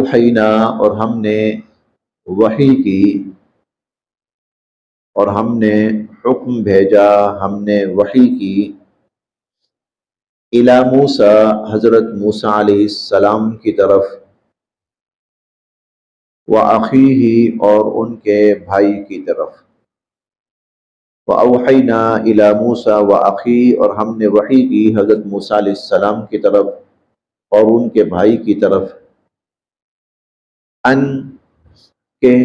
وَأَوْحَيْنَا اور ہم نے وحی کی، اور ہم نے حکم بھیجا، ہم نے وحی کی اِلیٰ موسیٰ حضرت موسیٰ علیہ السلام کی طرف، وَأَخِیہِ اور ان کے بھائی کی طرف۔ وَأَوْحَيْنَا إِلَىٰ مُوسَىٰ وَأَخِیہِ اور ہم نے وحی کی حضرت موسیٰ علیہ السلام کی طرف اور ان کے بھائی کی طرف، ان کے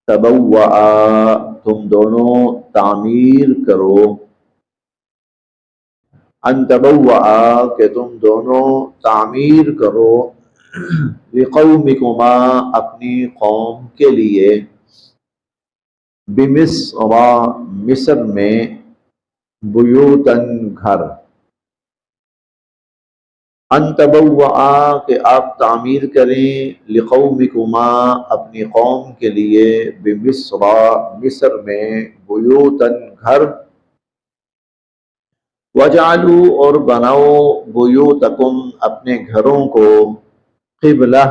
تبوّعا تم دونوں تعمیر کرو، ان تبوّعا کہ تم دونوں تعمیر کرو، لقومکما اپنی قوم کے لیے، بمصر مصر میں، بیوتن گھر، ان تبوّعا کہ آپ تعمیر کریں، لقومکما اپنی قوم کے لیے، بمصر مصر میں، بیوتن گھر، وجعلوا اور بناؤ بیوتکم اپنے گھروں کو، قبلہ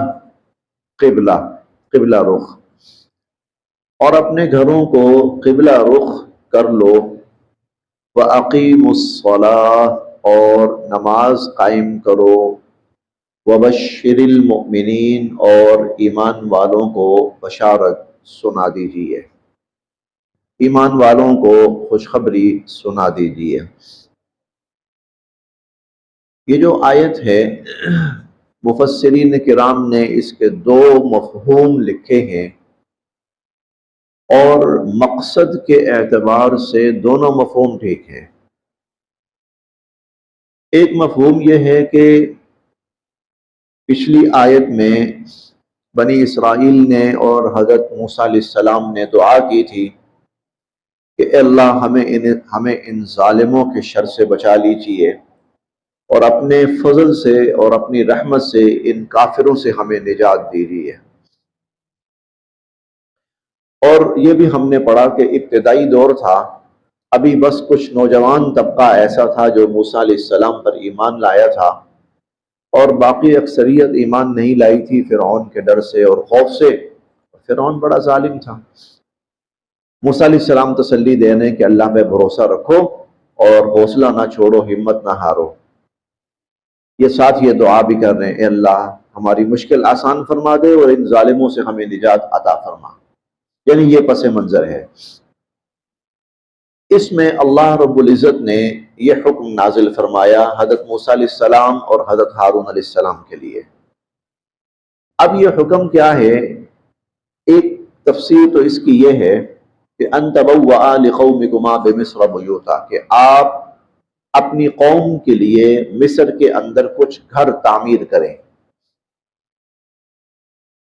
قبلہ قبلہ رخ، اور اپنے گھروں کو قبلہ رخ کر لو، وَأَقِیمُوا الصَّلَاةَ اور نماز قائم کرو، وَبَشِّرِ الْمُؤْمِنِينَ اور ایمان والوں کو بشارت سنا دیجیے، ایمان والوں کو خوشخبری سنا دیجیے۔ یہ جو آیت ہے مفسرین کرام نے اس کے دو مفہوم لکھے ہیں، اور مقصد کے اعتبار سے دونوں مفہوم ٹھیک ہیں۔ ایک مفہوم یہ ہے کہ پچھلی آیت میں بنی اسرائیل نے اور حضرت موسیٰ علیہ السلام نے دعا کی تھی کہ اے اللہ ہمیں ان ظالموں کے شر سے بچا لیجیے، اور اپنے فضل سے اور اپنی رحمت سے ان کافروں سے ہمیں نجات دیجیے۔ اور یہ بھی ہم نے پڑھا کہ ابتدائی دور تھا، ابھی بس کچھ نوجوان طبقہ ایسا تھا جو موسیٰ علیہ السلام پر ایمان لایا تھا، اور باقی اکثریت ایمان نہیں لائی تھی فرعون کے ڈر سے اور خوف سے۔ فرعون بڑا ظالم تھا۔ موسیٰ علیہ السلام تسلی دینے کہ اللہ پہ بھروسہ رکھو اور حوصلہ نہ چھوڑو، ہمت نہ ہارو۔ یہ ساتھ یہ دعا بھی کر رہے ہیں، اے اللہ ہماری مشکل آسان فرما دے اور ان ظالموں سے ہمیں نجات عطا فرما۔ یعنی یہ پس منظر ہے۔ اس میں اللہ رب العزت نے یہ حکم نازل فرمایا حضرت موسیٰ علیہ السلام اور حضرت ہارون علیہ السلام کے لیے۔ اب یہ حکم کیا ہے؟ ایک تفسیر تو اس کی یہ ہے کہ ان تبوّعا لقومکما بمصر بیوتا، کہ آپ اپنی قوم کے لیے مصر کے اندر کچھ گھر تعمیر کریں،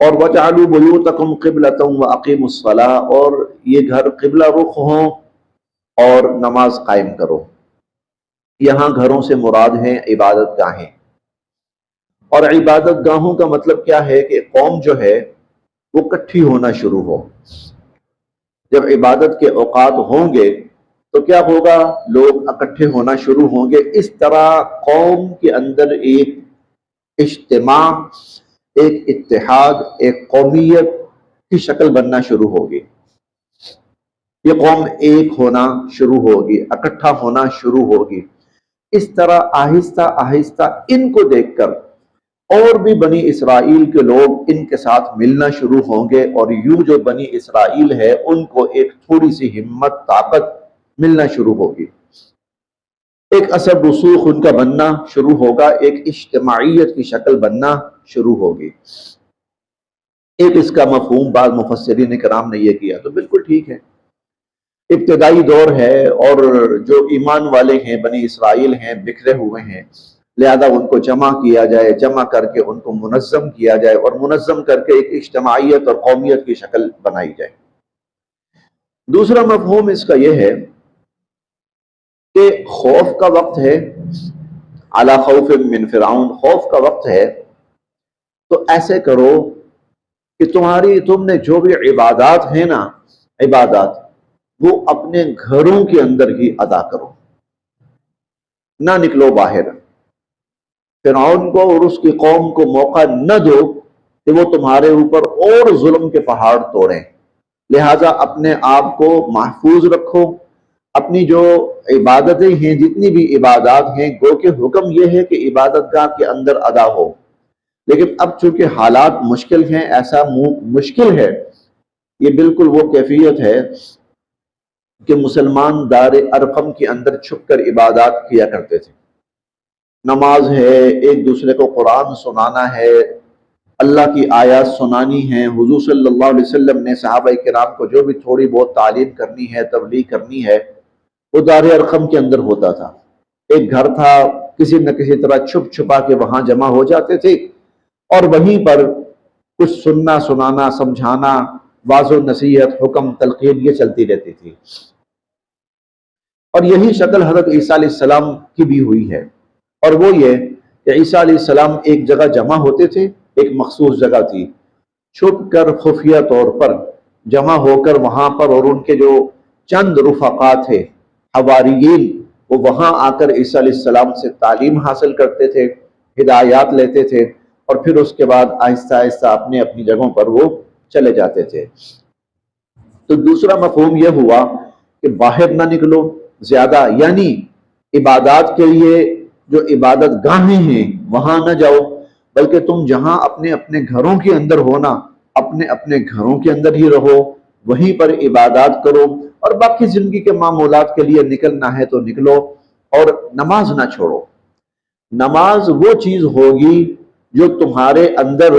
اور وَجَعَلُوا بُيُوتَكُمْ قِبْلَةً وَأَقِیمُوا الصَّلَاةَ اور یہ گھر قبلہ رخ ہوں اور نماز قائم کرو۔ یہاں گھروں سے مراد ہیں عبادت گاہیں، اور عبادت گاہوں کا مطلب کیا ہے کہ قوم جو ہے وہ اکٹھی ہونا شروع ہو۔ جب عبادت کے اوقات ہوں گے تو کیا ہوگا؟ لوگ اکٹھے ہونا شروع ہوں گے۔ اس طرح قوم کے اندر ایک اجتماع، ایک اتحاد، ایک قومیت کی شکل بننا شروع ہوگی۔ یہ قوم ایک ہونا شروع ہوگی، اکٹھا ہونا شروع ہوگی۔ اس طرح آہستہ آہستہ ان کو دیکھ کر اور بھی بنی اسرائیل کے لوگ ان کے ساتھ ملنا شروع ہوں گے، اور یوں جو بنی اسرائیل ہے ان کو ایک تھوڑی سی ہمت، طاقت ملنا شروع ہوگی، ایک اثر رسوخ ان کا بننا شروع ہوگا، ایک اجتماعیت کی شکل بننا شروع ہوگی۔ ایک اس کا مفہوم بعض مفسرین کرام نے یہ کیا، تو بالکل ٹھیک ہے، ابتدائی دور ہے اور جو ایمان والے ہیں بنی اسرائیل ہیں بکھرے ہوئے ہیں، لہذا ان کو جمع کیا جائے، جمع کر کے ان کو منظم کیا جائے، اور منظم کر کے ایک اجتماعیت اور قومیت کی شکل بنائی جائے۔ دوسرا مفہوم اس کا یہ ہے کہ خوف کا وقت ہے، علی خوف من فرعون، خوف کا وقت ہے، تو ایسے کرو کہ تم نے جو بھی عبادات ہیں نا، عبادات وہ اپنے گھروں کے اندر ہی ادا کرو، نہ نکلو باہر۔ فرعون کو اور اس کی قوم کو موقع نہ دو کہ وہ تمہارے اوپر اور ظلم کے پہاڑ توڑیں، لہٰذا اپنے آپ کو محفوظ رکھو۔ اپنی جو عبادتیں ہیں، جتنی بھی عبادات ہیں، گو کہ حکم یہ ہے کہ عبادت گاہ کے اندر ادا ہو، لیکن اب چونکہ حالات مشکل ہیں، ایسا مشکل ہے، یہ بالکل وہ کیفیت ہے کہ مسلمان دار ارقم کے اندر چھپ کر عبادات کیا کرتے تھے۔ نماز ہے، ایک دوسرے کو قرآن سنانا ہے، اللہ کی آیات سنانی ہیں، حضور صلی اللہ علیہ وسلم نے صحابہ کرام کو جو بھی تھوڑی بہت تعلیم کرنی ہے، تبلیغ کرنی ہے، وہ دار ارقم کے اندر ہوتا تھا۔ ایک گھر تھا، کسی نہ کسی طرح چھپ چھپا کے وہاں جمع ہو جاتے تھے، اور وہیں پر کچھ سننا، سنانا، سمجھانا، واضح و نصیحت، حکم، تلقین، یہ چلتی رہتی تھی۔ اور یہی شکل حضرت عیسیٰ علیہ السلام کی بھی ہوئی ہے، اور وہ یہ کہ عیسیٰ علیہ السلام ایک جگہ جمع ہوتے تھے، ایک مخصوص جگہ تھی، چھپ کر خفیہ طور پر جمع ہو کر وہاں پر، اور ان کے جو چند رفقا تھے، حواریین، وہ وہاں آ کر عیسیٰ علیہ السلام سے تعلیم حاصل کرتے تھے، ہدایات لیتے تھے، اور پھر اس کے بعد آہستہ آہستہ اپنے اپنی جگہوں پر وہ چلے جاتے تھے۔ تو دوسرا مفہوم یہ ہوا کہ باہر نہ نکلو زیادہ، یعنی عبادات کے لیے جو عبادت گاہیں ہیں وہاں نہ جاؤ، بلکہ تم جہاں اپنے اپنے گھروں کے اندر ہونا، اپنے اپنے گھروں کے اندر ہی رہو، وہیں پر عبادات کرو، اور باقی زندگی کے معمولات کے لیے نکلنا ہے تو نکلو، اور نماز نہ چھوڑو۔ نماز وہ چیز ہوگی جو تمہارے اندر،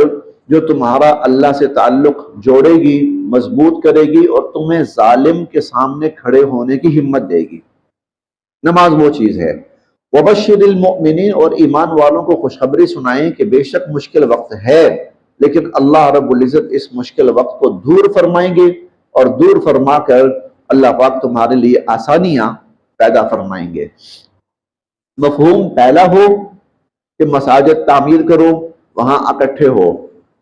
جو تمہارا اللہ سے تعلق جوڑے گی، مضبوط کرے گی، اور تمہیں ظالم کے سامنے کھڑے ہونے کی ہمت دے گی۔ نماز وہ چیز ہے۔ وبشر المؤمنین، اور ایمان والوں کو خوشخبری سنائیں کہ بے شک مشکل وقت ہے، لیکن اللہ رب العزت اس مشکل وقت کو دور فرمائیں گے، اور دور فرما کر اللہ پاک تمہارے لیے آسانیاں پیدا فرمائیں گے۔ مفہوم پہلا ہو کہ مساجد تعمیر کرو، وہاں اکٹھے ہو،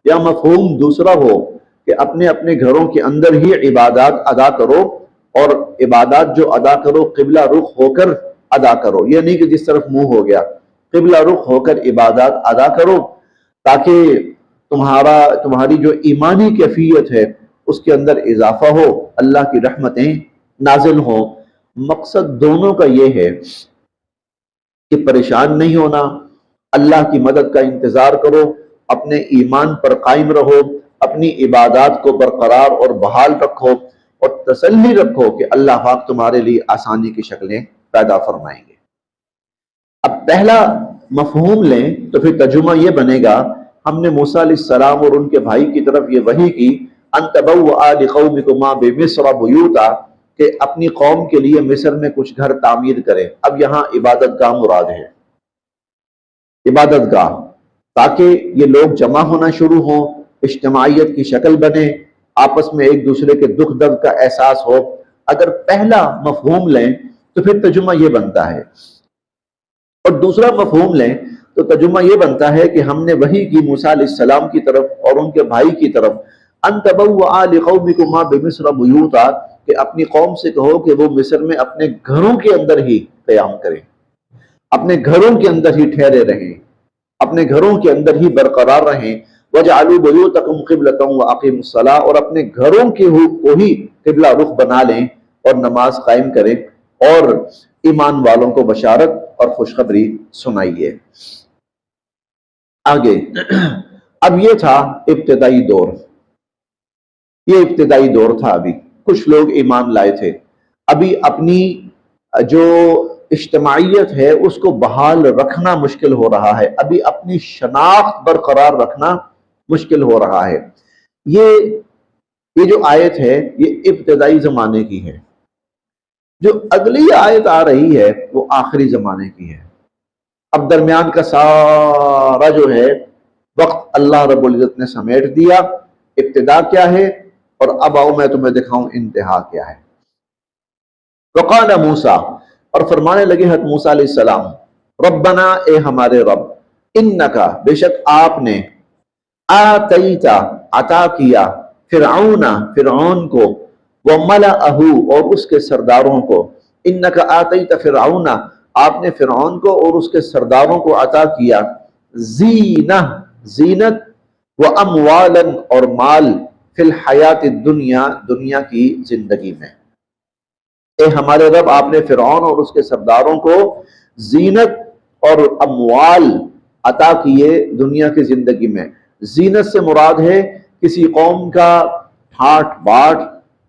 یا مفہوم دوسرا ہو کہ اپنے اپنے گھروں کے اندر ہی عبادات ادا کرو، اور عبادات جو ادا کرو قبلہ رخ ہو کر ادا کرو، یہ نہیں کہ جس طرف منہ ہو گیا، قبلہ رخ ہو کر عبادات ادا کرو، تاکہ تمہاری جو ایمانی کیفیت ہے اس کے اندر اضافہ ہو، اللہ کی رحمتیں نازل ہوں۔ مقصد دونوں کا یہ ہے کہ پریشان نہیں ہونا، اللہ کی مدد کا انتظار کرو، اپنے ایمان پر قائم رہو، اپنی عبادات کو برقرار اور بحال رکھو، اور تسلی رکھو کہ اللہ پاک تمہارے لیے آسانی کی شکلیں پیدا فرمائیں گے۔ اب پہلا مفہوم لیں تو پھر ترجمہ یہ بنے گا، ہم نے موسیٰ علیہ السلام اور ان کے بھائی کی طرف یہ وحی کی، ان تبوأ لقومکما بمصر بیوتا، کہ اپنی قوم کے لیے مصر میں کچھ گھر تعمیر کریں۔ اب یہاں عبادت گاہ مراد ہے، عبادت گاہ، تاکہ یہ لوگ جمع ہونا شروع ہوں، اجتماعیت کی شکل بنے، آپس میں ایک دوسرے کے دکھ درد کا احساس ہو۔ اگر پہلا مفہوم لیں تو پھر ترجمہ یہ بنتا ہے، اور دوسرا مفہوم لیں تو ترجمہ یہ بنتا ہے کہ ہم نے وحی کی موسیٰ علیہ السلام کی طرف اور ان کے بھائی کی طرف، ان تبوأ لقومکما بمصر بیوتا، کہ اپنی قوم سے کہو کہ وہ مصر میں اپنے گھروں کے اندر ہی قیام کریں، اپنے گھروں کے اندر ہی ٹھہرے رہیں، اپنے گھروں کے اندر ہی برقرار رہیں۔ وَجَعَلُوا بُيُوتَكُمْ قِبْلَةً وَأَقِيمُوا الصَّلَاةَ، اور اپنے گھروں کو ہی قبلہ رخ بنا لیں اور نماز قائم کریں، اور ایمان والوں کو بشارت اور خوشخبری سنائیے۔ آگے اب یہ تھا ابتدائی دور، یہ ابتدائی دور تھا، ابھی کچھ لوگ ایمان لائے تھے، ابھی اپنی جو اجتماعیت ہے اس کو بحال رکھنا مشکل ہو رہا ہے، ابھی اپنی شناخت برقرار رکھنا مشکل ہو رہا ہے۔ یہ جو آیت ہے یہ ابتدائی زمانے کی ہے، جو اگلی آیت آ رہی ہے وہ آخری زمانے کی ہے۔ اب درمیان کا سارا جو ہے وقت اللہ رب العزت نے سمیٹ دیا، ابتدا کیا ہے، اور اب آؤ میں تمہیں دکھاؤں انتہا کیا ہے۔ وقال موسیٰ، اور فرمانے لگے حضرت موسیٰ علیہ السلام، ربنا، اے ہمارے رب، انکا، بے شک آپ نے، آتیتا، عطا کیا، فرعون کو، وملأہ، اور اس کے سرداروں کو، انکا آتیتا فرعون، آپ نے فرعون کو اور اس کے سرداروں کو عطا کیا، زینت، وَأَمْوَالًا اور مال فی الحیات الدنیا دنیا کی زندگی میں۔ اے ہمارے رب، آپ نے فرعون اور اس کے سرداروں کو زینت اور اموال عطا کیے دنیا کی زندگی میں۔ زینت سے مراد ہے کسی قوم کا ٹھاٹ باٹ،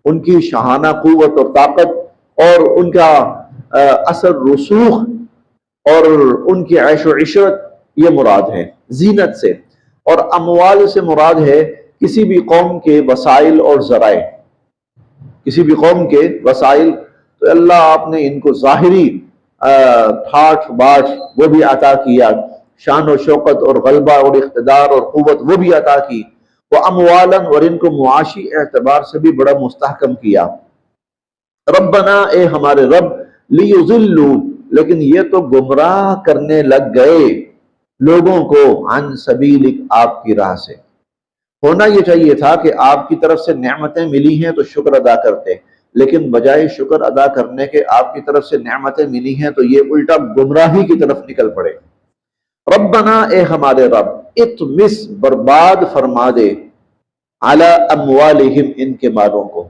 ان کی شاہانہ قوت اور طاقت اور ان کا اثر رسوخ اور ان کی عیش و عشرت، یہ مراد ہے زینت سے۔ اور اموال سے مراد ہے کسی بھی قوم کے وسائل اور ذرائع، کسی بھی قوم کے وسائل، تو اللہ آپ نے ان کو ظاہری ٹھاٹ باٹ وہ بھی عطا کیا، شان و شوکت اور غلبہ اور اقتدار اور قوت وہ بھی عطا کی، وہ اموالاً اور ان کو معاشی اعتبار سے بھی بڑا مستحکم کیا۔ ربنا اے ہمارے رب، لیضلوا لیکن یہ تو گمراہ کرنے لگ گئے لوگوں کو، عن سبیلک آپ کی راہ سے۔ ہونا یہ چاہیے تھا کہ آپ کی طرف سے نعمتیں ملی ہیں تو شکر ادا کرتے، لیکن بجائے شکر ادا کرنے کے آپ کی طرف سے نعمتیں ملی ہیں تو یہ الٹا گمراہی کی طرف نکل پڑے۔ ربنا اے ہمارے رب، اطمس برباد فرما دے، علی اموالہم ان کے مالوں کو،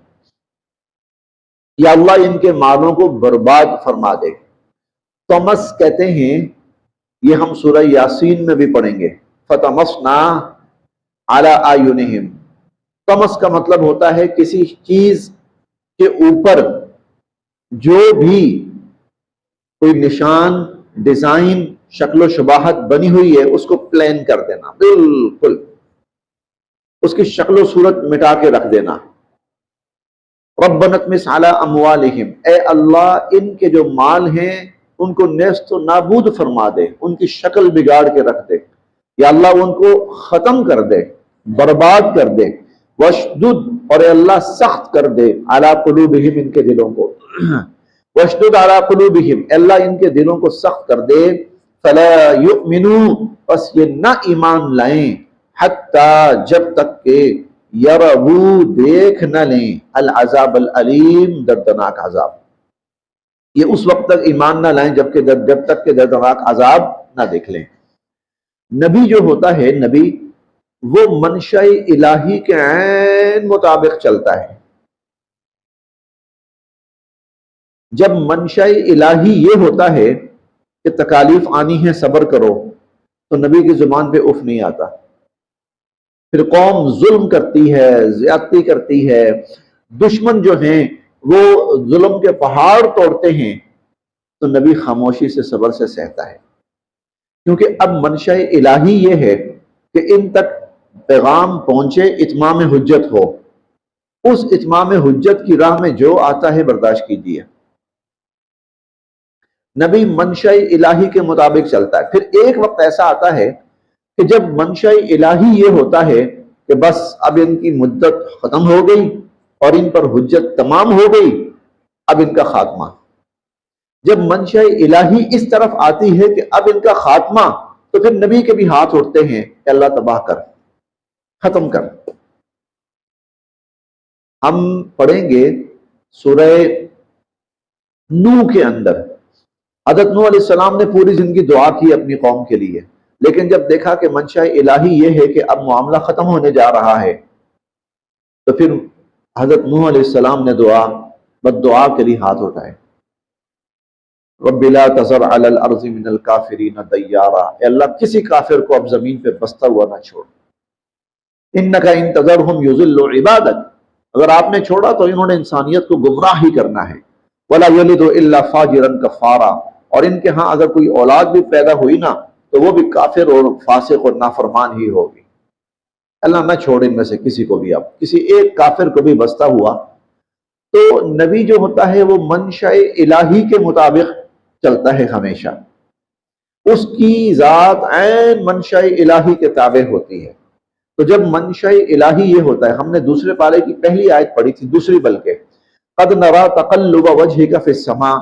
یا اللہ ان کے مالوں کو برباد فرما دے۔ طمس کہتے ہیں، یہ ہم سورہ یاسین میں بھی پڑھیں گے، فتمسنا علی اعینہم۔ طمس کا مطلب ہوتا ہے کسی چیز کے اوپر جو بھی کوئی نشان، ڈیزائن، شکل و شباہت بنی ہوئی ہے اس کو پلین کر دینا، بالکل اس کی شکل و صورت مٹا کے رکھ دینا۔ ربنا اطمس علی اموالہم، اے اللہ ان کے جو مال ہیں ان کو نیست و نابود فرما دے، ان کی شکل بگاڑ کے رکھ دے، یا اللہ ان کو ختم کر دے، برباد کر دے۔ وشدد اور اے اللہ سخت کر دے، علی قلوبہم ان کے دلوں کو، وشدد علی قلوبہم اللہ ان کے دلوں کو سخت کر دے، فلا یؤمنوا پس یہ نہ ایمان لائیں، حتی جب تک کہ یروا دیکھ نہ لیں، العذاب العلیم دردناک عذاب، یہ اس وقت تک ایمان نہ لائیں جب تک کہ دردناک عذاب نہ دیکھ لیں۔ نبی جو ہوتا ہے، نبی وہ منشاء الہی کے عین مطابق چلتا ہے۔ جب منشاء الہی یہ ہوتا ہے کہ تکالیف آنی ہے صبر کرو، تو نبی کی زبان پہ اف نہیں آتا۔ پھر قوم ظلم کرتی ہے، زیادتی کرتی ہے، دشمن جو ہیں وہ ظلم کے پہاڑ توڑتے ہیں، تو نبی خاموشی سے صبر سے سہتا ہے، کیونکہ اب منشاء الہی یہ ہے کہ ان تک پیغام پہنچے، اتمام حجت ہو، اس اتمام حجت کی راہ میں جو آتا ہے برداشت کیجیے۔ نبی منشاء الہی کے مطابق چلتا ہے۔ پھر ایک وقت ایسا آتا ہے کہ جب منشاء الہی یہ ہوتا ہے کہ بس اب ان کی مدت ختم ہو گئی اور ان پر حجت تمام ہو گئی، اب ان کا خاتمہ۔ جب منشاء الہی اس طرف آتی ہے کہ اب ان کا خاتمہ، تو پھر نبی کے بھی ہاتھ اٹھتے ہیں کہ اللہ تباہ کر، ختم کر۔ ہم پڑھیں گے سورہ نوح کے اندر، حضرت نوح علیہ السلام نے پوری زندگی دعا کی اپنی قوم کے لیے، لیکن جب دیکھا کہ منشاء الہی یہ ہے کہ اب معاملہ ختم ہونے جا رہا ہے، تو پھر حضرت نوح علیہ السلام نے بد دعا کے لیے ہاتھ اٹھائے، رب لا تذر علی الارض من الکافرین دیارا، اے اللہ کسی کافر کو اب زمین پہ بستا ہوا نہ چھوڑ، انک ان تذرہم یضلوا عبادک، اگر آپ نے چھوڑا تو انہوں نے انسانیت کو گمراہ ہی کرنا ہے، ولا یلد الا فاجرا کفارا، اور ان کے ہاں اگر کوئی اولاد بھی پیدا ہوئی نا تو وہ بھی کافر اور فاسق اور نافرمان ہی ہوگی۔ اللہ نہ چھوڑ ان میں سے کسی کو بھی، اب کسی ایک کافر کو بھی بستا ہوا۔ تو نبی جو ہوتا ہے وہ منشاء الہی کے مطابق چلتا ہے ہمیشہ، اس کی ذات عین منشاء الہی کے تابع ہوتی ہے۔ تو جب منشاء الہی یہ ہوتا ہے، ہم نے دوسرے پارے کی پہلی آیت پڑھی تھی، دوسری بلکہ، قد نرى تقلب وجهك في السماء،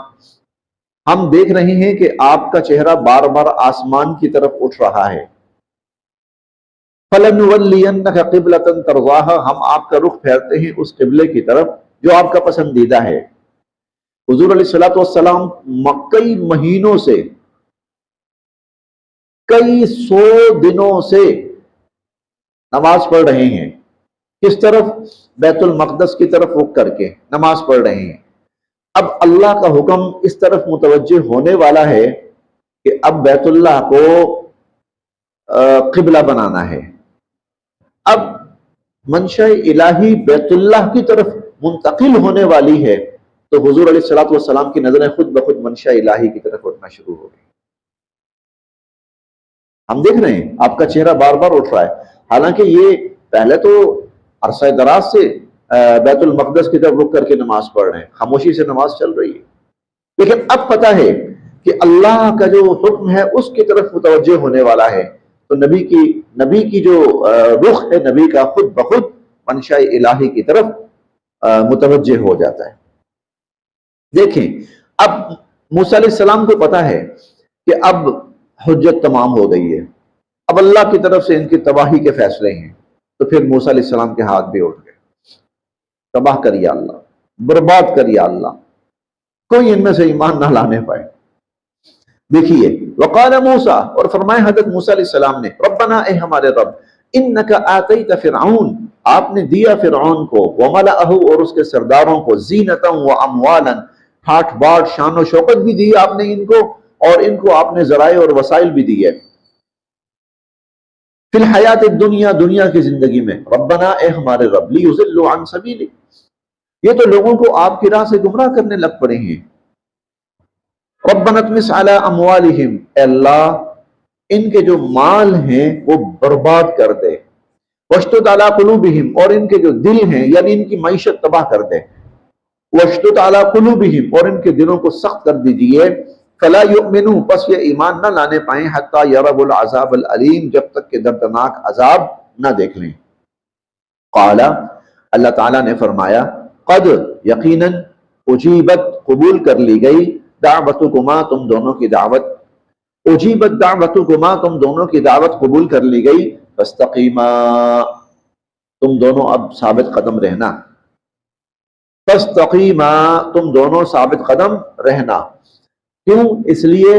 ہم دیکھ رہے ہیں کہ آپ کا چہرہ بار بار آسمان کی طرف اٹھ رہا ہے، فَلَنُوَلِّيَنَّكَ قِبْلَةً تَرْضَاهَا، ہم آپ کا رخ پھیرتے ہیں اس قبلے کی طرف جو آپ کا پسندیدہ ہے۔ حضور علیہ الصلوۃ والسلام کئی مہینوں سے، کئی 100 دنوں سے نماز پڑھ رہے ہیں، کس طرف؟ بیت المقدس کی طرف رخ کر کے نماز پڑھ رہے ہیں۔ اب اللہ کا حکم اس طرف متوجہ ہونے والا ہے کہ اب بیت اللہ کو قبلہ بنانا ہے۔ اب منشاء الہی بیت اللہ کی طرف منتقل ہونے والی ہے، تو حضور علیہ الصلوۃ والسلام کی نظریں خود بخود منشاء الہی کی طرف اٹھنا شروع ہو گئی۔ ہم دیکھ رہے ہیں آپ کا چہرہ بار بار اٹھ رہا ہے، حالانکہ یہ پہلے تو عرصہ دراز سے بیت المقدس کی طرف رک کر کے نماز پڑھ رہے ہیں، خاموشی سے نماز چل رہی ہے، لیکن اب پتہ ہے کہ اللہ کا جو حکم ہے اس کی طرف متوجہ ہونے والا ہے، تو نبی کی جو رخ ہے نبی کا خود بخود منشاء الہی کی طرف متوجہ ہو جاتا ہے۔ دیکھیں اب موسیٰ علیہ السلام کو پتا ہے کہ اب حجت تمام ہو گئی ہے، اب اللہ کی طرف سے ان کی تباہی کے فیصلے ہیں، تو پھر موسیٰ علیہ السلام کے ہاتھ بھی اٹھ گئے، تباہ کر یا اللہ، برباد کر یا اللہ، کوئی ان میں سے ایمان نہ لانے پائے۔ دیکھیے وقال موسیٰ، اور فرمائے حضرت موسیٰ علیہ السلام نے، ربنا اے ہمارے رب، انک آتیت فرعون، آپ نے دیا فرعون کو، وملأہ اور اس کے سرداروں کو، زینتا و اموالا، ٹھاٹ باٹ شان و شوکت بھی دی آپ نے ان کو، اور ان کو آپ نے ذرائع اور وسائل بھی دیے، فی الحیات الدنیا، دنیا کی زندگی میں، ربنا اے ہمارے رب، لیضلوا عن سبیلک، یہ تو لوگوں کو آپ کی راہ سے گمراہ کرنے لگ پڑے ہیں، ربنا اطمس علی اموالہم، اے اللہ ان کے جو مال ہیں وہ برباد کر دے، واشتد علی قلوبہم، اور ان کے جو دل ہیں یعنی ان کی معیشت تباہ کر دے، واشتد علی قلوبہم، اور ان کے دلوں کو سخت کر دیجئے، فلا یؤمنوا، پس یہ ایمان نہ لانے پائیں، حتی یروا العذاب العلیم، جب تک کہ دردناک عذاب نہ دیکھ لیں۔ قال، اللہ تعالیٰ نے فرمایا، قد یقیناً اجیبت، قبول کر لی گئی، دعوتکما، تم دونوں کی دعوت، اجیبت دعوتکما، تم دونوں کی دعوت قبول کر لی گئی، فاستقیما، تم دونوں اب ثابت قدم رہنا، فاستقیما، تم دونوں ثابت قدم رہنا۔ کیوں؟ اس لیے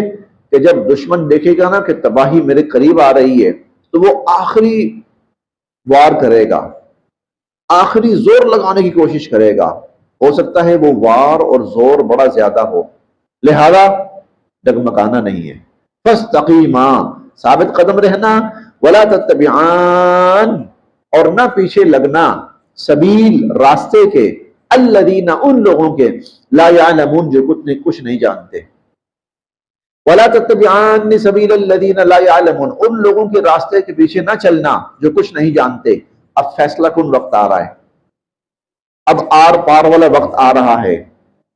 کہ جب دشمن دیکھے گا نا کہ تباہی میرے قریب آ رہی ہے تو وہ آخری وار کرے گا، آخری زور لگانے کی کوشش کرے گا، ہو سکتا ہے وہ وار اور زور بڑا زیادہ ہو، لہذا ڈگمگانا نہیں ہے، فاستقیما، ثابت قدم رہنا، ولا تتبعان، اور نہ پیچھے لگنا، سبیل، راستے کے، الذین، ان لوگوں کے، لا یعلمون، جو کچھ نہیں جانتے، ولا تتبعان سبیل الذین لا یعلمون، ان لوگوں کے راستے کے پیچھے نہ چلنا جو کچھ نہیں جانتے۔ اب فیصلہ کن وقت آ رہا ہے، اب آر پار والا وقت آ رہا ہے،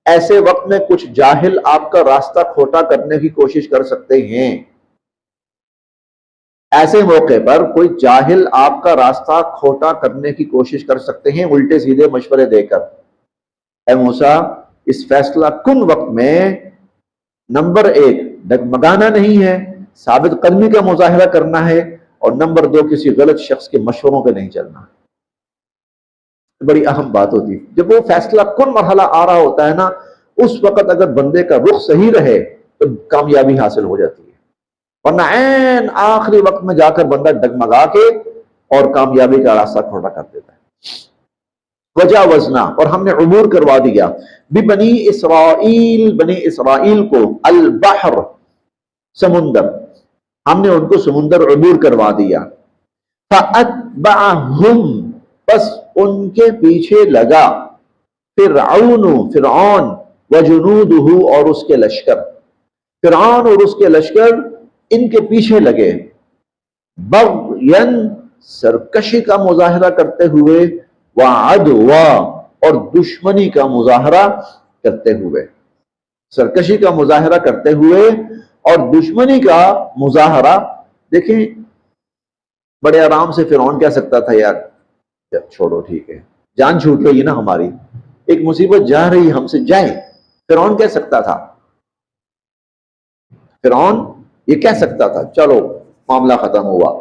ایسے وقت میں کچھ جاہل آپ کا راستہ کھوٹا کرنے کی کوشش کر سکتے ہیں، ایسے موقع پر کوئی جاہل آپ کا راستہ کھوٹا کرنے کی کوشش کر سکتے ہیں الٹے سیدھے مشورے دے کر۔ اے موسیٰ، اس فیصلہ کن وقت میں نمبر ایک ڈگمگانا نہیں ہے، ثابت قدمی کا مظاہرہ کرنا ہے، اور نمبر دو کسی غلط شخص کے مشوروں پہ نہیں چلنا ہے۔ بڑی اہم بات ہوتی ہے جب وہ فیصلہ کن مرحلہ آ رہا ہوتا ہے نا، اس وقت اگر بندے کا رخ صحیح رہے تو کامیابی حاصل ہو جاتی ہے، ورنہ عین آخری وقت میں جا کر بندہ ڈگمگا کے اور کامیابی کا راستہ کھوٹا کر دیتا ہے۔ وجاوزنا، اور ہم نے عبور کروا دیا، ببنی اسرائیل، بنی اسرائیل کو، البحر، سمندر، ہم نے ان کو سمندر عبور کروا دیا، فاتبعہم، بس ان کے پیچھے لگا، فرعون، فرعون، وجنودہ، اور اس کے لشکر، فرعون اور اس کے لشکر ان کے پیچھے لگے، بغین، سرکشی کا مظاہرہ کرتے ہوئے، وعدوا، اور دشمنی کا مظاہرہ کرتے ہوئے، سرکشی کا مظاہرہ کرتے ہوئے اور دشمنی کا مظاہرہ۔ دیکھیں بڑے آرام سے فرعون کہہ سکتا تھا، یار چھوڑو ٹھیک ہے، جان چھوٹ رہی ہے نا ہماری، ایک مصیبت جا رہی ہم سے جائے، فرعون کہہ سکتا تھا، فرعون یہ کہہ سکتا تھا چلو معاملہ ختم ہوا،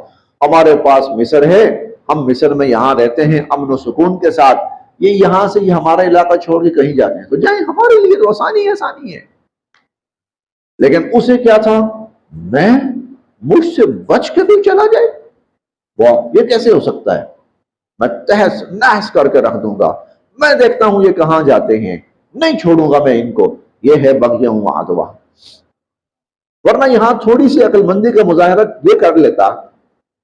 ہمارے پاس مصر ہے، ہم مصر میں یہاں رہتے ہیں امن و سکون کے ساتھ، یہ یہاں سے یہ ہمارا علاقہ چھوڑ کے کہیں جاتے ہیں تو جائیں، ہمارے لیے تو آسانی ہے، آسانی ہے۔ لیکن اسے کیا تھا، میں مجھ سے بچ کے بھی چلا جائے، وہ یہ کیسے ہو سکتا ہے، میں تہس نحس کر کے رکھ دوں گا، میں دیکھتا ہوں یہ کہاں جاتے ہیں، نہیں چھوڑوں گا میں ان کو، یہ ہے بغیاں و عدوہ۔ ورنہ یہاں تھوڑی سی عقل مندی کا مظاہرہ یہ کر لیتا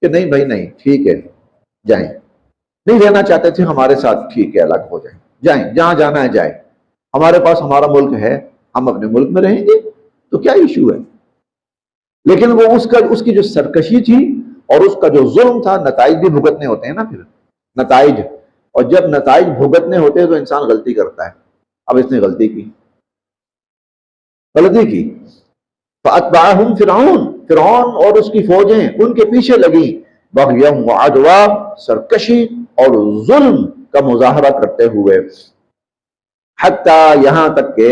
کہ نہیں بھائی نہیں ٹھیک ہے جائیں، نہیں رہنا چاہتے تھے ہمارے ساتھ، ٹھیک ہے الگ ہو جائیں، جائیں جہاں جانا ہے جائیں، ہمارے پاس ہمارا ملک ہے، ہم اپنے ملک میں رہیں گے، تو کیا ایشو ہے؟ لیکن وہ اس کی جو سرکشی تھی اور اس کا جو ظلم تھا، نتائج بھی بھگتنے ہوتے ہیں نا پھر، نتائج، اور جب نتائج بھگتنے ہوتے ہیں تو انسان غلطی کرتا ہے۔ اب اس نے غلطی کی، غلطی کی، فَأَتْبَعَهُمْ فرعون اور اس کی فوجیں ان کے پیچھے لگیں، بغیاً وعدوا، سرکشی اور ظلم کا مظاہرہ کرتے ہوئے، حتیٰ یہاں تک کہ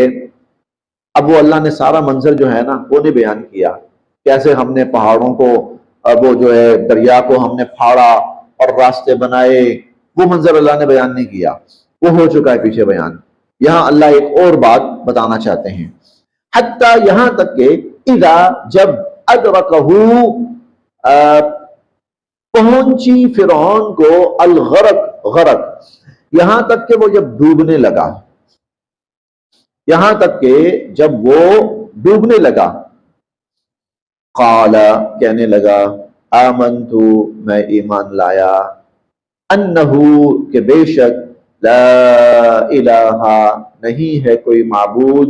اب وہ اللہ نے سارا منظر جو ہے نا وہ نہیں بیان کیا، کیسے ہم نے پہاڑوں کو، وہ جو ہے دریا کو ہم نے پھاڑا اور راستے بنائے، وہ منظر اللہ نے بیان نہیں کیا، وہ ہو چکا ہے پیچھے بیان۔ یہاں اللہ ایک اور بات بتانا چاہتے ہیں، حتیٰ یہاں تک کہ اذا جب ادرکہ پہنچی فرعون کو الغرق غرق، یہاں تک کہ وہ جب ڈوبنے لگا، یہاں تک کہ جب وہ ڈوبنے لگا، قال کہنے لگا آمنت میں ایمان لایا، انہو کہ بے شک لا الہ نہیں ہے کوئی معبود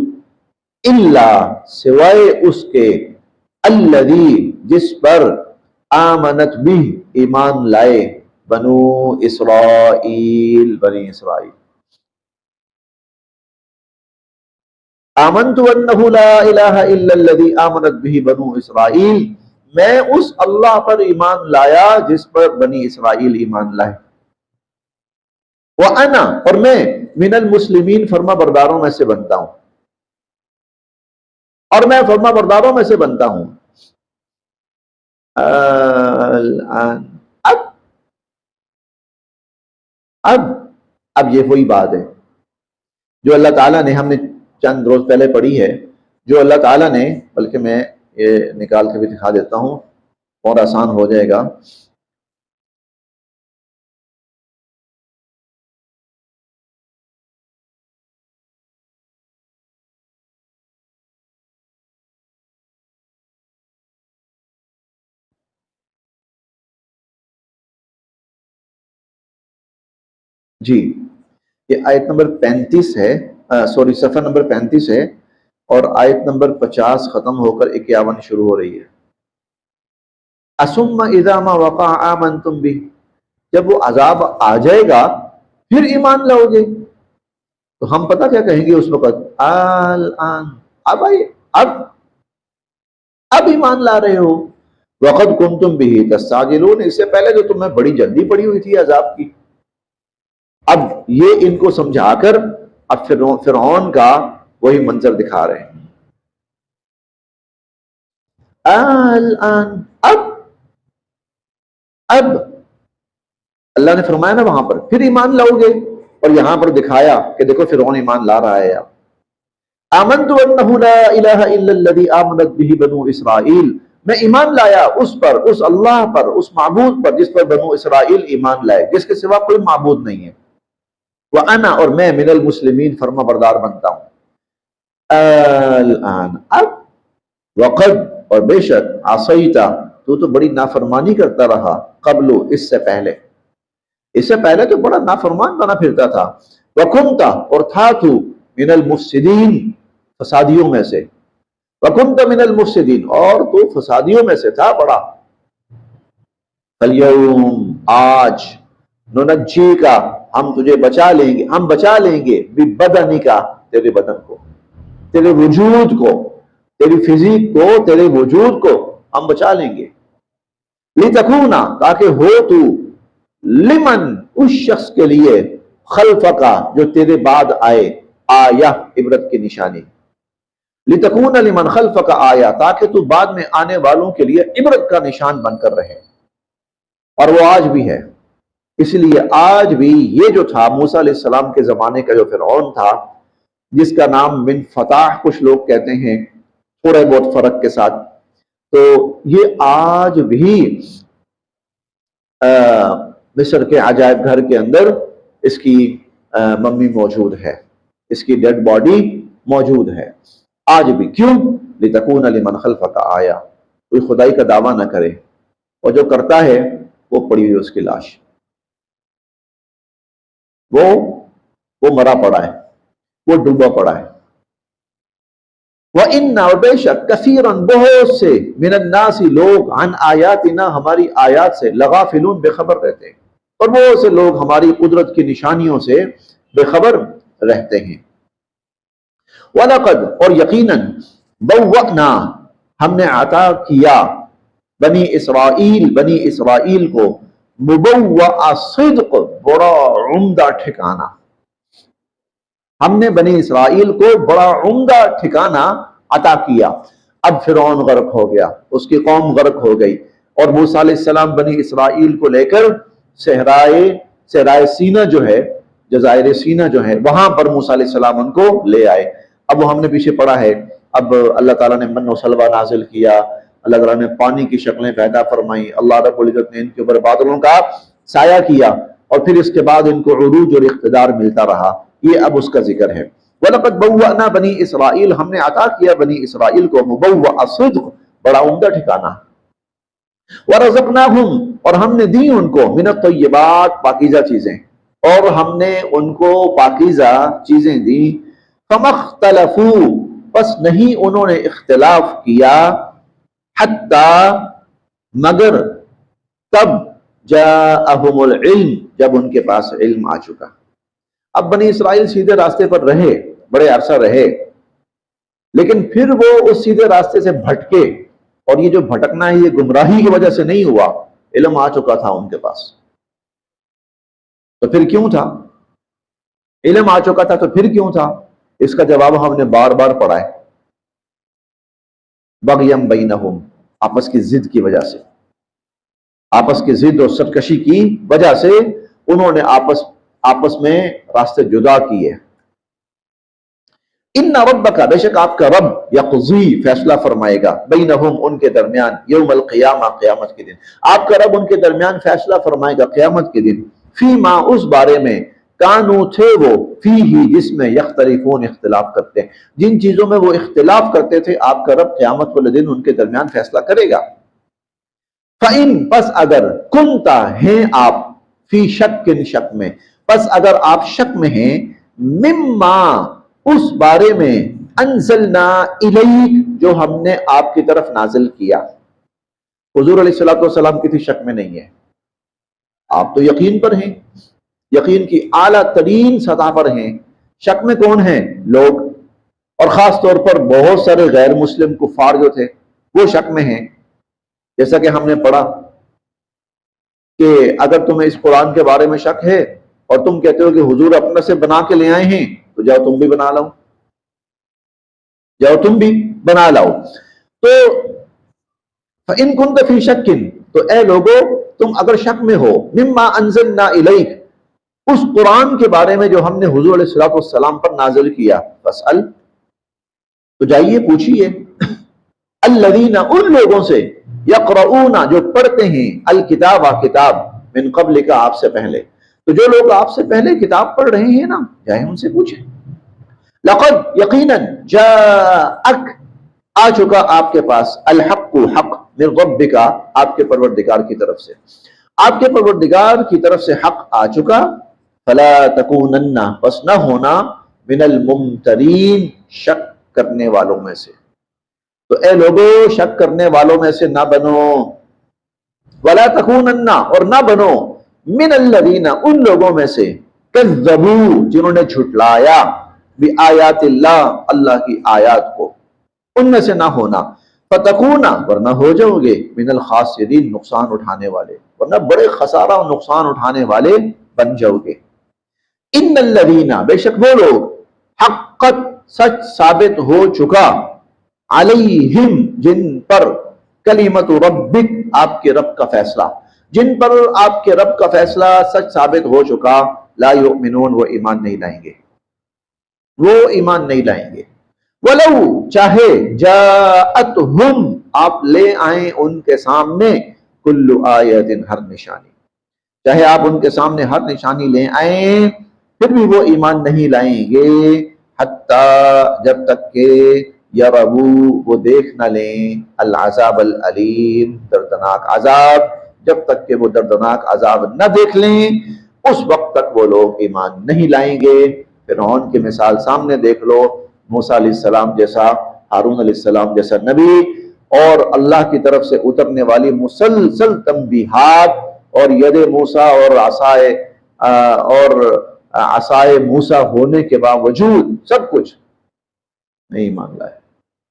الا سوائے اس کے الذی جس پر آمنت بھی ایمان لائے بنو اسرائیل بنی اسرائیل۔ آمنت انہ لا الہ الا الذی آمنت بھی بنو اسرائیل، میں اس اللہ پر ایمان لایا جس پر بنی اسرائیل ایمان لائے، وَأَنَا اور میں من المسلمین فرما برداروں میں سے بنتا ہوں، اور میں فرما برداروں میں سے بنتا ہوں۔ الآن اب یہ وہی بات ہے جو اللہ تعالیٰ نے، ہم نے چند روز پہلے پڑھی ہے، جو اللہ تعالیٰ نے، بلکہ میں یہ نکال کے بھی دکھا دیتا ہوں اور آسان ہو جائے گا۔ جی یہ آیت نمبر 35 ہے، سوری صفحہ نمبر 35 ہے، اور آیت نمبر 50 ختم ہو کر 51 شروع ہو رہی ہے۔ اَثُمَّ اِذَا مَا وَقَعَ آمَنْتُمْ بِهِ، جب وہ عذاب آ جائے گا پھر ایمان لاؤ گے، تو ہم پتہ کیا کہیں گے اس وقت، الآن اب آئیے، اب ایمان لا رہے ہو، وَقَدْ كُنْتُمْ بِهِ تَسْتَعْجِلُونَ، اس سے پہلے جو تمہیں بڑی جلدی پڑی ہوئی تھی عذاب کی۔ اب یہ ان کو سمجھا کر اب فرعون کا وہی منظر دکھا رہے ہیں، الآن اب اللہ نے فرمایا نا وہاں پر پھر ایمان لاؤ گے، اور یہاں پر دکھایا کہ دیکھو فرعون ایمان لا رہا ہے۔ آمنت انہ لا الہ الا الذی آمنت بہ بنو اسرائیل، میں ایمان لایا اس پر، اس اللہ پر، اس معبود پر جس پر بنو اسرائیل ایمان لائے، جس کے سوا کوئی معبود نہیں ہے، وَأَنَا اور میں من المسلمین فرما بردار بنتا ہوں۔ الآن اب، وقد اور بے شک، عصیتا تو بڑی نافرمانی کرتا رہا، قبل اس سے پہلے تو بڑا نافرمان بنا پھرتا تھا، وَكُنْتَ اور تھا تو من المفسدین فسادیوں میں سے، وَكُنْتَ من المفسدین اور تو فسادیوں میں سے تھا بڑا، فَالْيَوْمَ آج، نُنَجِّيكَ ہم تجھے بچا لیں گے، ہم بچا لیں گے، بِبَدَنِكَ تیرے بدن کو، تیرے وجود کو، تیری فزیک کو، تیرے وجود کو ہم بچا لیں گے، لِتَكُونَ تاکہ ہو تو، لمن اس شخص کے لیے، خلفک جو تیرے بعد آئے، آیہ عبرت کی نشانی، لِتَكُونَ لمن خلفک آیہ تاکہ تو بعد میں آنے والوں کے لیے عبرت کا نشان بن کر رہے، اور وہ آج بھی ہے۔ اس لیے آج بھی یہ جو تھا موسیٰ علیہ السلام کے زمانے کا جو فرعون تھا، جس کا نام بن فتح کچھ لوگ کہتے ہیں تھوڑے بہت فرق کے ساتھ، تو یہ آج بھی مصر کے عجائب گھر کے اندر اس کی ممی موجود ہے، اس کی ڈیڈ باڈی موجود ہے آج بھی۔ کیوں؟ لِتَكُونَ لِمَنْ خَلْفَكَ آیا، کوئی خدائی کا دعویٰ نہ کرے، اور جو کرتا ہے وہ پڑی ہوئی اس کی لاش، وہ مرا پڑا ہے، وہ ڈوبا پڑا ہے۔ وَإِنَّ، اور بے شک، کثیراً بہت سے، من الناس لوگ، عن آیاتنا ہماری آیات سے، لغافلون بے خبر رہتے ہیں، اور بہت سے لوگ ہماری قدرت کی نشانیوں سے بے خبر رہتے ہیں۔ وَلَقَدْ، اور یقیناً، بَوَّأْنَا ہم نے عطا کیا، بنی اسرائیل کو، مبوء صدق بڑا عمدہ ٹھکانہ، ہم نے بنی اسرائیل کو بڑا عمدہ ٹھکانہ عطا کیا۔ اب فرعون غرق ہو گیا، اس کی قوم غرق ہو گئی، اور موسیٰ علیہ السلام بنی اسرائیل کو لے کر صحرائے سینا جو ہے، جزائر سینا جو ہے، وہاں پر موسیٰ علیہ السلام ان کو لے آئے۔ اب وہ ہم نے پیچھے پڑھا ہے، اب اللہ تعالیٰ نے من و سلوہ نازل کیا، اللہ تعالیٰ نے پانی کی شکلیں پیدا فرمائیں، اللہ رب العزت نے ان کے اوپر بادلوں کا سایہ کیا، اور پھر اس کے بعد ان کو عروج اور اقتدار ملتا رہا۔ یہ اب اس کا ذکر ہے۔ وَلَقَدْ بَوَّأْنَا بَنِي اسرائیل، ہم نے عطا کیا بنی اسرائیل کو، مبوء صدق بڑا عمدہ ٹھکانہ، وَرَزَقْنَاهُمْ، اور ہم نے دی ان کو، من الطیبات پاکیزہ چیزیں، اور ہم نے ان کو پاکیزہ چیزیں دی۔ فَمَا اخْتَلَفُوا، بس نہیں انہوں نے اختلاف کیا، حَتَّى مگر، تب جاءہم العلم جب ان کے پاس علم آ چکا۔ اب بنی اسرائیل سیدھے راستے پر رہے، بڑے عرصہ رہے، لیکن پھر وہ اس سیدھے راستے سے بھٹکے، اور یہ جو بھٹکنا ہے یہ گمراہی کی وجہ سے نہیں ہوا، علم آ چکا تھا ان کے پاس۔ تو پھر کیوں تھا؟ علم آ چکا تھا تو پھر کیوں تھا؟ اس کا جواب ہم نے بار بار پڑھا ہے، بغیم بینہم، آپس کی ضد کی وجہ سے، آپس کی ضد اور سرکشی کی وجہ سے انہوں نے آپس میں راستے جدا کیے۔ ان ربک، بے شک آپ کا رب، یقضی فیصلہ فرمائے گا، بینہم ان کے درمیان، یوم القیامہ قیامت کے دن، آپ کا رب ان کے درمیان فیصلہ فرمائے گا قیامت کے دن، فیما اس بارے میں، کانو تھے وہ، فیہ جس میں، یختلفون اختلاف کرتے ہیں، جن چیزوں میں وہ اختلاف کرتے تھے، آپ کا رب قیامت والے دن ان کے درمیان فیصلہ کرے گا۔ فَإِن، پس اگر، کنتا ہیں آپ، فی شک شک میں، پس اگر آپ شک میں ہیں، مما اس بارے میں، انزلنا الیک جو ہم نے آپ کی طرف نازل کیا۔ حضور علیہ السلام کسی شک میں نہیں ہے، آپ تو یقین پر ہیں، یقین کی اعلیٰ ترین سطح پر ہیں۔ شک میں کون ہیں؟ لوگ، اور خاص طور پر بہت سارے غیر مسلم کفار جو تھے وہ شک میں ہیں۔ جیسا کہ ہم نے پڑھا کہ اگر تمہیں اس قرآن کے بارے میں شک ہے اور تم کہتے ہو کہ حضور اپنے سے بنا کے لے آئے ہیں، تو جاؤ تم بھی بنا لاؤ، جاؤ تم بھی بنا لاؤ۔ تو فَإِن كُنتَ فِي شَكٍ، تو اے لوگو تم اگر شک میں ہو، مما انزلنا الیک اس قرآن کے بارے میں جو ہم نے حضور علیہ السلام پر نازل کیا، فاسأل، تو جائیے پوچھئے، الذین ان لوگوں سے، یقرؤون جو پڑھتے ہیں، الکتاب کتاب، من قبل کا آپ سے پہلے، تو جو لوگ آپ سے پہلے کتاب پڑھ رہے ہیں نا، جائیں ان سے پوچھیں۔ لقد یقیناً جاءک آ چکا آپ کے پاس، الحق حق، من ربک آپ کے پروردگار کی طرف سے، آپ کے پروردگار کی طرف سے حق آ چکا، فلا تکونن بس نہ ہونا، من الممترین شک کرنے والوں میں سے، تو اے لوگو شک کرنے والوں میں سے نہ بنو، ولا تکونن اور نہ بنو، من الذین ان لوگوں میں سے، کذبوا جنہوں نے جھٹلایا، بآیات اللہ اللہ کی آیات کو، ان میں سے نہ ہونا، فتکونا ورنہ ہو جاؤ گے، من الخاسرین نقصان اٹھانے والے، ورنہ بڑے خسارہ اور نقصان اٹھانے والے بن جاؤ گے۔ ان الذین بے شک وہ لوگ، حقت سچ ثابت ہو چکا، علیہم جن پر، کلمت ربک آپ کے رب کا فیصلہ، جن پر آپ کے رب کا فیصلہ سچ ثابت ہو چکا، لا یؤمنون وہ ایمان نہیں لائیں گے، وہ ایمان نہیں لائیں گے۔ وَلَوْ چاہے، جَاءَتْهُمْ آپ لے آئیں ان کے سامنے، کُلُّ آیَةٍ ہر نشانی، چاہے آپ ان کے سامنے ہر نشانی لے آئیں پھر بھی وہ ایمان نہیں لائیں گے، حتیٰ جب تک کہ یربو وہ دیکھ نہ لیں العذاب العلیم دردناک عذاب، جب تک کہ وہ دردناک عذاب نہ دیکھ لیں اس وقت تک وہ لوگ ایمان نہیں لائیں گے۔ فرعون کی مثال سامنے دیکھ لو، موسیٰ علیہ السلام جیسا، ہارون علیہ السلام جیسا نبی، اور اللہ کی طرف سے اترنے والی مسلسل تنبیہات، اور ید موسیٰ اور عصائے موسیٰ ہونے کے باوجود سب کچھ نہیں ایمان لایا۔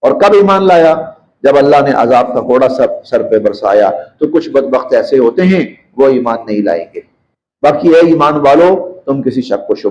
اور کب ایمان لایا؟ جب اللہ نے عذاب کا کوڑا سر پہ برسایا۔ تو کچھ بدبخت ایسے ہوتے ہیں وہ ایمان نہیں لائیں گے، باقی اے ایمان والو تم کسی شک و شبہ